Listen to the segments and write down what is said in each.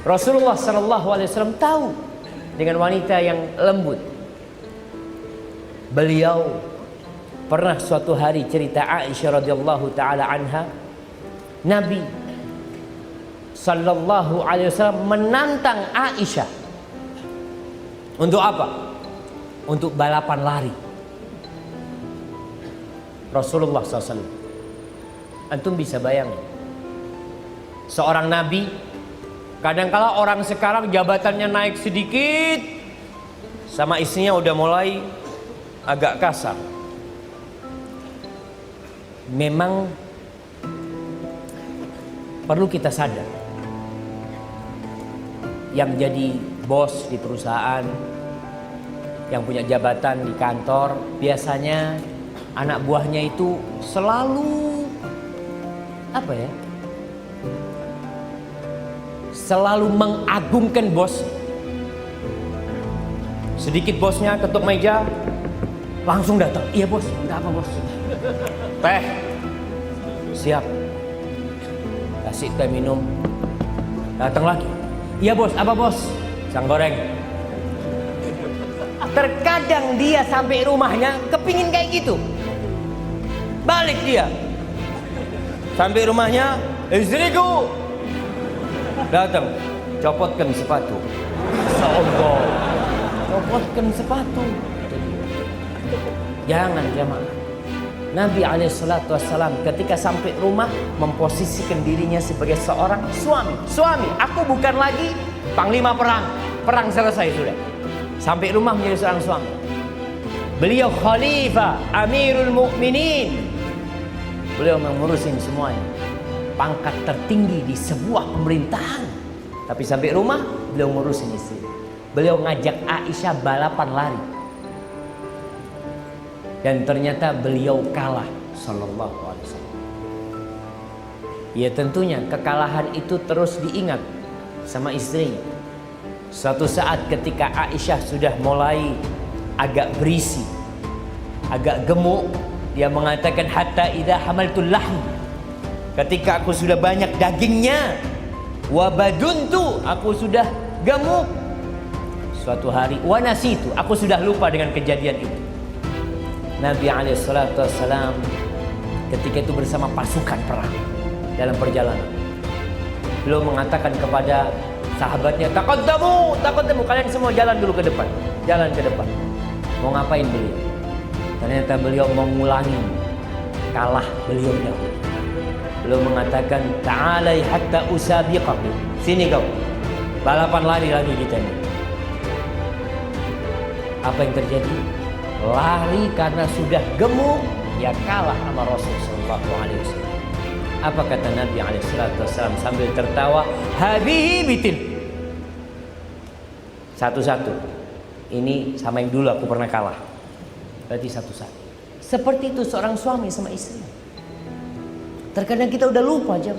Rasulullah SAW tahu dengan wanita yang lembut. Beliau pernah suatu hari cerita Aisyah radhiyallahu taala anha, Nabi sallallahu alaihi wasallam menantang Aisyah untuk apa? Untuk balapan lari. Rasulullah SAW. Antum bisa bayangin, seorang Nabi, kadangkala orang sekarang jabatannya naik sedikit, sama istrinya udah mulai agak kasar. Memang perlu kita sadar, yang jadi bos di perusahaan, yang punya jabatan di kantor, biasanya anak buahnya itu selalu apa ya? Selalu mengagungkan bos. Sedikit bosnya ketuk meja, langsung datang. Iya bos, ada apa bos? Teh, siap. Kasih teh minum. Datang lagi. Iya bos, apa bos? Pisang goreng. Terkadang dia sampai rumahnya kepingin kayak gitu. Balik dia. Sampai rumahnya, istriku. Datang, copotkan sepatu. Sombong. Copotkan sepatu. Jangan jamaah. Nabi SAW ketika sampai rumah memposisikan dirinya sebagai seorang suami. Suami, aku bukan lagi panglima perang. Perang selesai sudah. Sampai rumah menjadi seorang suami. Beliau khalifah, amirul mu'minin. Beliau mengurusin semuanya. Pangkat tertinggi di sebuah pemerintahan. Tapi sampai rumah beliau ngurusin istri. Beliau ngajak Aisyah balapan lari. Dan ternyata beliau kalah sallallahu alaihi wasallam. Ya tentunya kekalahan itu terus diingat sama istrinya. Suatu saat ketika Aisyah sudah mulai agak berisi, agak gemuk, dia mengatakan hatta idza hamaltul lahm. Ketika aku sudah banyak dagingnya, wa baduntu, aku sudah gemuk. Suatu hari wa nasitu, aku sudah lupa dengan kejadian itu. Nabi SAW ketika itu bersama pasukan perang dalam perjalanan. Beliau mengatakan kepada sahabatnya, taqaddamu, kalian semua jalan dulu ke depan. Jalan ke depan. Mau ngapain beliau? Ternyata beliau mengulangi kalah beliau dahulu. Beliau mengatakan, ta'alai hatta usabiqak. Sini kau. Balapan lari lagi kita ini. Apa yang terjadi? Lari karena sudah gemuk, ya kalah sama Rasul sallallahu alaihi wasallam. Apa kata Nabi alaihi wasallam sambil tertawa? Hadhihi bitil. Satu-satu. Ini sama yang dulu aku pernah kalah. Berarti satu-satu. Seperti itu seorang suami sama istri. Terkadang kita udah lupa aja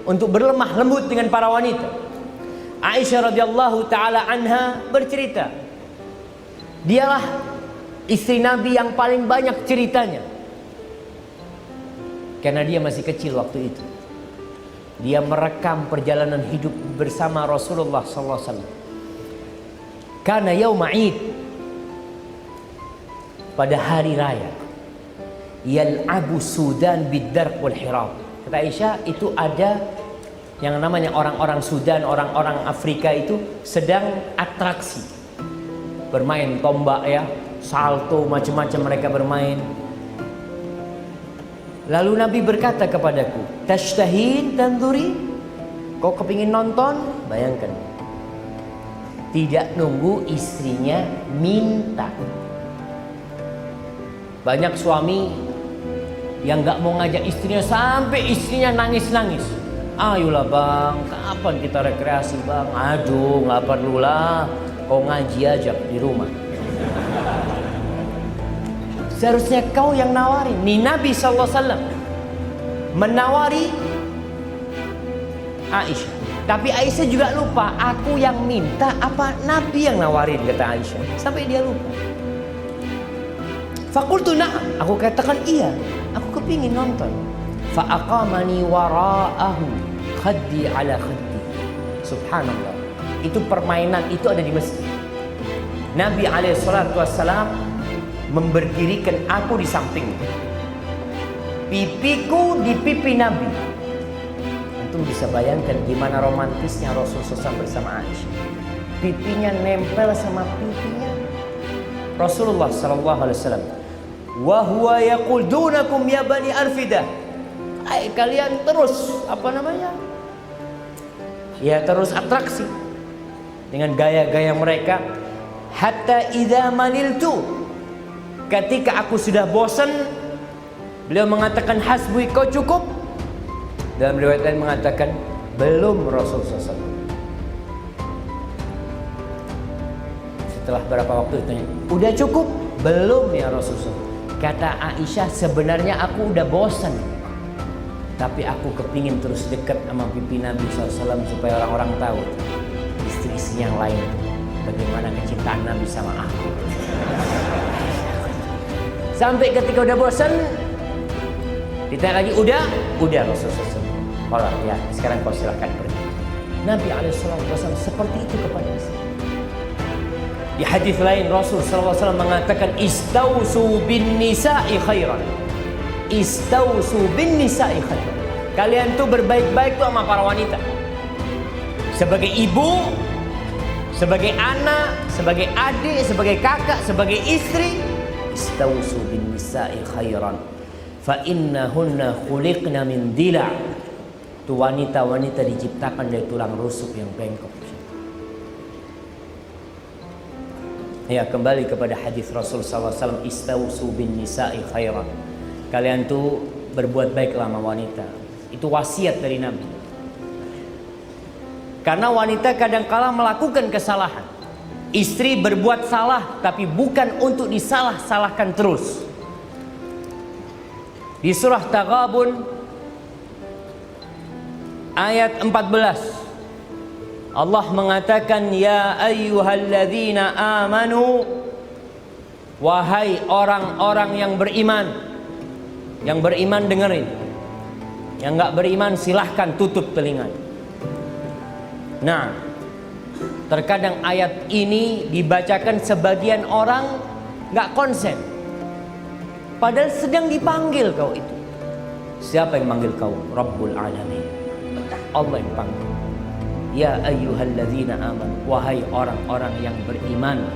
untuk berlemah lembut dengan para wanita. Aisyah radhiyallahu taala anha bercerita, dialah istri Nabi yang paling banyak ceritanya. Karena dia masih kecil waktu itu. Dia merekam perjalanan hidup bersama Rasulullah SAW. Karena yauma Id, pada hari raya, yal'abu Sudan bid-darq wal hirab. Kata Aisyah, itu ada yang namanya orang-orang Sudan, orang-orang Afrika itu sedang atraksi. Bermain tombak ya, salto, macam-macam mereka bermain. Lalu Nabi berkata kepadaku, tashtahin tanduri, kau kepingin nonton? Bayangkan, tidak nunggu istrinya minta. Banyak suami yang gak mau ngajak istrinya sampai istrinya nangis-nangis. Ayolah bang, kapan kita rekreasi bang? Aduh, gak perlulah, kau ngaji aja di rumah. Seharusnya kau yang nawarin. Nih Nabi SAW menawari Aisyah. Tapi Aisyah juga lupa, aku yang minta apa Nabi yang nawarin, kata Aisyah. Sampai dia lupa. Fakultu na'am, aku katakan iya, aku kepingin nonton. Fa'aqamani wara'ahu khaddi ala khaddi. Subhanallah. Itu permainan itu ada di masjid. Nabi SAW memberdirikan aku di sampingnya. Pipiku di pipi Nabi. Antum bisa bayangkan gimana romantisnya Rasulullah SAW bersama Aisyah. Pipinya nempel sama pipinya Rasulullah SAW. Wa huwa yaqul dunakum ya bani Arfidah. Kalian terus ya terus atraksi dengan gaya-gaya mereka. Hatta idza maniltu, ketika aku sudah bosan, beliau mengatakan hasbui, kau cukup. Dalam riwayat lain mengatakan belum Rasulullah SAW. Setelah berapa waktu ditanya, udah cukup? Belum ya Rasulullah. Kata Aisyah, sebenarnya aku udah bosan, tapi aku kepingin terus dekat sama pipi Nabi SAW supaya orang-orang tahu istri-istri yang lain bagaimana kecintaan Nabi sama aku. Sampai ketika udah bosan, ditanya lagi, udah Rasulullah SAW. Kalau ya sekarang kau silahkan pergi. Nabi SAW seperti itu kepada istri. Di hadis lain Rasul SAW mengatakan istausu bin nisa'i khairan. Istausu bin nisa'i khairan. Kalian tuh berbaik-baik tuh sama para wanita. Sebagai ibu, sebagai anak, sebagai adik, sebagai kakak, sebagai istri, istausu bin nisa'i khairan. Fa innahunna khuliqna min dila'. Itu wanita-wanita diciptakan dari tulang rusuk yang bengkok. Ya, kembali kepada hadis Rasul SAW, istausu bin nisa'i khairan. Kalian tuh berbuat baiklah sama wanita. Itu wasiat dari Nabi. Karena wanita kadangkala melakukan kesalahan. Istri berbuat salah tapi bukan untuk disalah-salahkan terus. Di surah Taghabun ayat 14 Allah mengatakan, ya ayyuhalladzina amanu, wahai orang-orang yang beriman. Yang beriman dengerin, yang gak beriman silahkan tutup telinga. Nah, terkadang ayat ini dibacakan sebagian orang gak konsen, padahal sedang dipanggil kau itu. Siapa yang manggil kau? Rabbul Alamin, Allah yang panggil. Ya ayyuhalladzina amanu, wahai orang-orang yang beriman.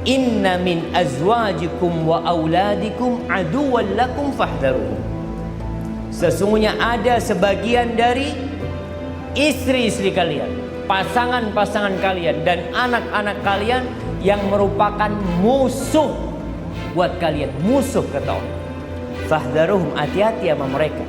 Inna min azwajikum wa auladikum aduwwan lakum fahdharuhum. Sesungguhnya ada sebagian dari istri-istri kalian, pasangan-pasangan kalian dan anak-anak kalian yang merupakan musuh buat kalian, musuh kata Allah. Fahdharuhum, hati-hati sama mereka.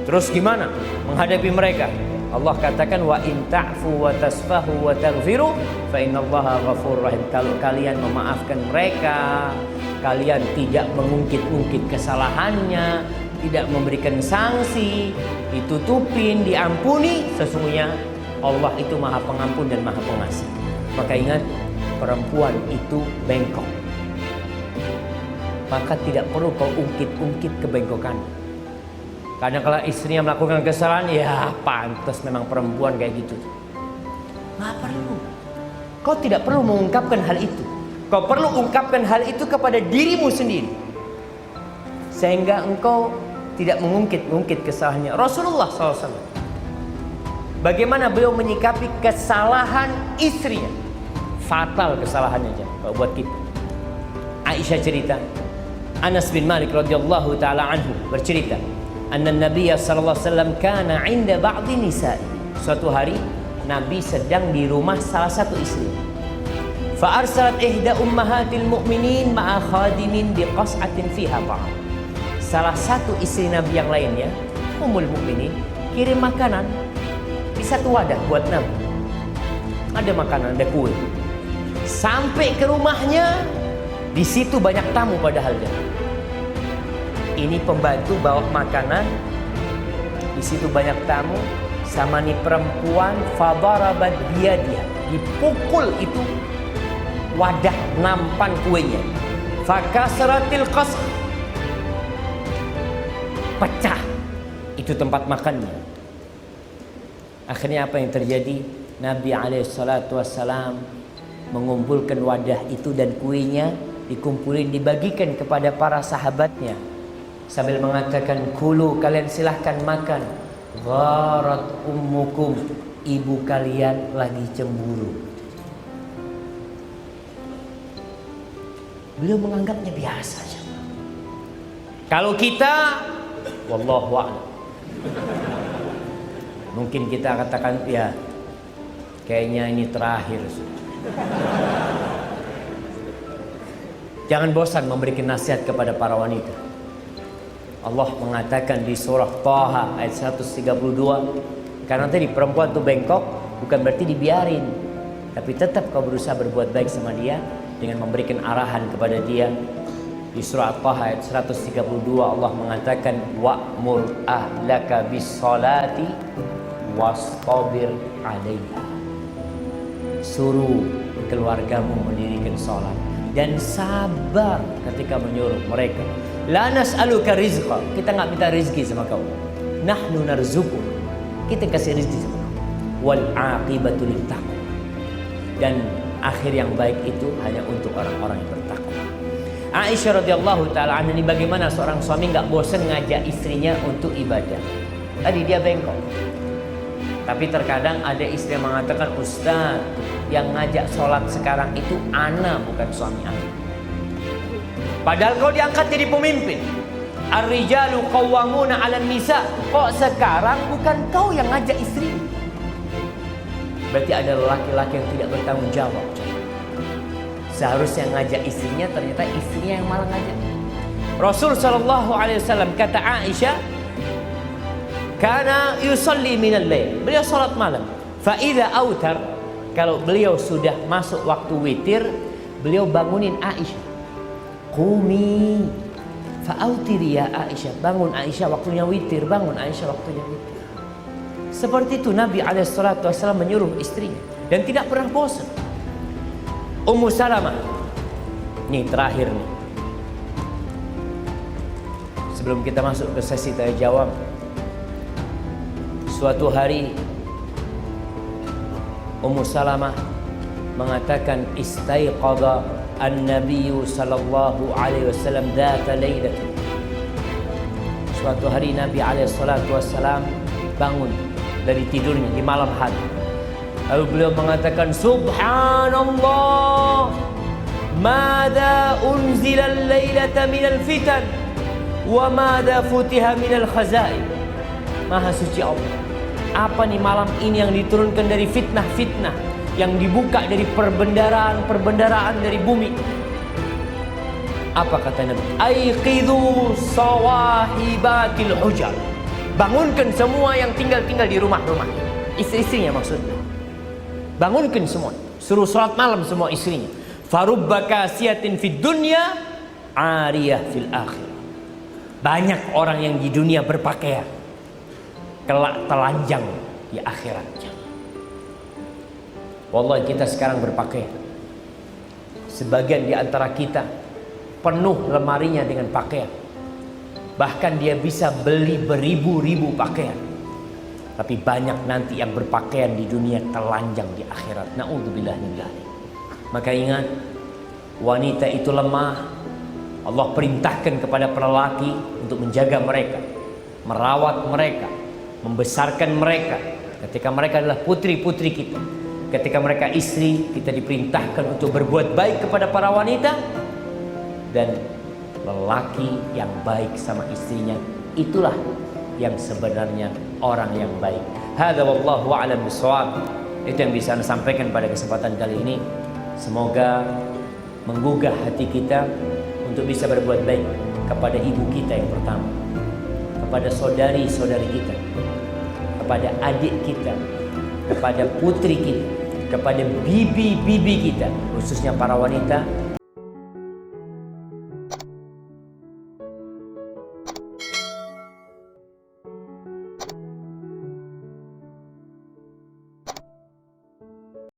Terus gimana menghadapi mereka? Allah katakan, wa in ta'fu wa tasfahu wa taghfiru fa innallaha ghafurur rahim. Kalau kalian memaafkan mereka, kalian tidak mengungkit-ungkit kesalahannya, tidak memberikan sanksi, ditutupin, diampuni, sesungguhnya Allah itu Maha Pengampun dan Maha Pengasih. Maka ingat, perempuan itu bengkok. Maka tidak perlu kau ungkit-ungkit kebengkokan. Kadang kalau istrinya melakukan kesalahan, ya pantas memang perempuan kayak gitu. Nggak perlu. Kau tidak perlu mengungkapkan hal itu. Kau perlu ungkapkan hal itu kepada dirimu sendiri, sehingga engkau tidak mengungkit-ungkit kesalahannya. Rasulullah SAW, bagaimana beliau menyikapi kesalahan istrinya? Fatal kesalahannya kalau buat kita. Aisyah cerita, Anas bin Malik radhiyallahu taala anhu bercerita, anna Nabi sallallahu alaihi wasallam kana 'inda ba'dhi nisa'i. Suatu hari Nabi sedang di rumah salah satu istri. Fa arsalat ihda ummahatil mu'minin ma'a khadimin biqas'atin fiha ta'am. Salah satu istri Nabi yang lainnya, Ummul Mukminin, kirim makanan di satu wadah buat Nabi. Ada makanan, ada kue. Sampai ke rumahnya, di situ banyak tamu padahal dia. Ini pembantu bawa makanan, di situ banyak tamu, sama nih perempuan, fadarabat biyadiha, dipukul itu wadah nampan kuenya. Fakasratil qasr, pecah itu tempat makannya. Akhirnya apa yang terjadi? Nabi SAW mengumpulkan wadah itu dan kuenya dikumpulin, dibagikan kepada para sahabatnya sambil mengatakan, kulu, kalian silahkan makan. Gharat ummukum, ibu kalian lagi cemburu. Beliau menganggapnya biasa saja. Kalau kita, wallahu a'lam, mungkin kita katakan, ya kayaknya ini terakhir. Jangan bosan memberikan nasihat kepada para wanita. Allah mengatakan di surah Taha ayat 132, karena tadi perempuan itu bengkok bukan berarti dibiarin, tapi tetap kau berusaha berbuat baik sama dia dengan memberikan arahan kepada dia. Di surah Taha ayat 132 Allah mengatakan, wa'mur ahlaka bis salati wastabir 'alaiha. Suruh keluargamu mendirikan salat dan sabar ketika menyuruh mereka. La nas'aluka rizqa, kita nggak minta rezeki sama kau. Nahnu narzuquk, kita kasih rezeki sama kau. Wal aqibatu littaqwa, dan akhir yang baik itu hanya untuk orang-orang yang bertakwa. Aisyah radhiyallahu taala anha, ini bagaimana seorang suami nggak bosan ngajak istrinya untuk ibadah. Tadi dia bengkok, tapi terkadang ada istri yang mengatakan, Ustaz, yang ngajak sholat sekarang itu ana, bukan suami ana. Padahal kau diangkat jadi pemimpin. Ar-rijalu qawwamuna 'alan nisa. Kok sekarang bukan kau yang ngajak istri? Berarti ada laki-laki yang tidak bertanggung jawab. Seharusnya ngajak istrinya, ternyata istrinya yang malah ngajak. Rasul sallallahu alaihi wasallam, kata Aisyah, kana yusalli minal lail, beliau salat malam. Fa idza autar, kalau beliau sudah masuk waktu witir, beliau bangunin Aisyah. Qumi fa'autiri ya Aisyah, bangun Aisyah, waktunya witir, bangun Aisyah, waktunya witir. Seperti itu Nabi SAW menyuruh istrinya dan tidak pernah bosan. Ummu Salamah, nih terakhir nih, sebelum kita masuk ke sesi tanya jawab. Suatu hari Ummu Salamah mengatakan, istaiqadha an-nabiyyu sallallahu alaihi wasallam dzata lailatin. Suatu hari Nabi alaihi salatu wasallam bangun dari tidurnya di malam hari. Lalu beliau mengatakan, subhanallah, madza unzila al-lailata minal fitan wa madza futiha minal khazain. Maha suci Allah, apa nih malam ini yang diturunkan dari fitnah-fitnah, yang dibuka dari perbendaraan dari bumi. Apa kata Nabi? Aiqidhu sawahibatil hujar. Bangunkan semua yang tinggal di rumah-rumah, istri-istrinya maksudnya. Bangunkan semua, suruh salat malam semua istrinya. Farubba kasiyatin fid dunya, ariyah fil akhir. Banyak orang yang di dunia berpakaian, kelak telanjang di akhiratnya. Wallahi kita sekarang berpakaian, sebagian di antara kita penuh lemarinya dengan pakaian. Bahkan dia bisa beli beribu-ribu pakaian. Tapi banyak nanti yang berpakaian di dunia telanjang di akhirat. Na'udzubillah min dzalik. Maka ingat, wanita itu lemah. Allah perintahkan kepada para lelaki untuk menjaga mereka, merawat mereka, membesarkan mereka. Ketika mereka adalah putri-putri kita, ketika mereka istri, kita diperintahkan untuk berbuat baik kepada para wanita. Dan lelaki yang baik sama istrinya, itulah yang sebenarnya orang yang baik. Hadza wallahu a'lam bishawab. Itu yang bisa Anda sampaikan pada kesempatan kali ini. Semoga menggugah hati kita untuk bisa berbuat baik kepada ibu kita yang pertama, kepada saudari-saudari kita, kepada adik kita, kepada putri kita, kepada bibi-bibi kita, khususnya para wanita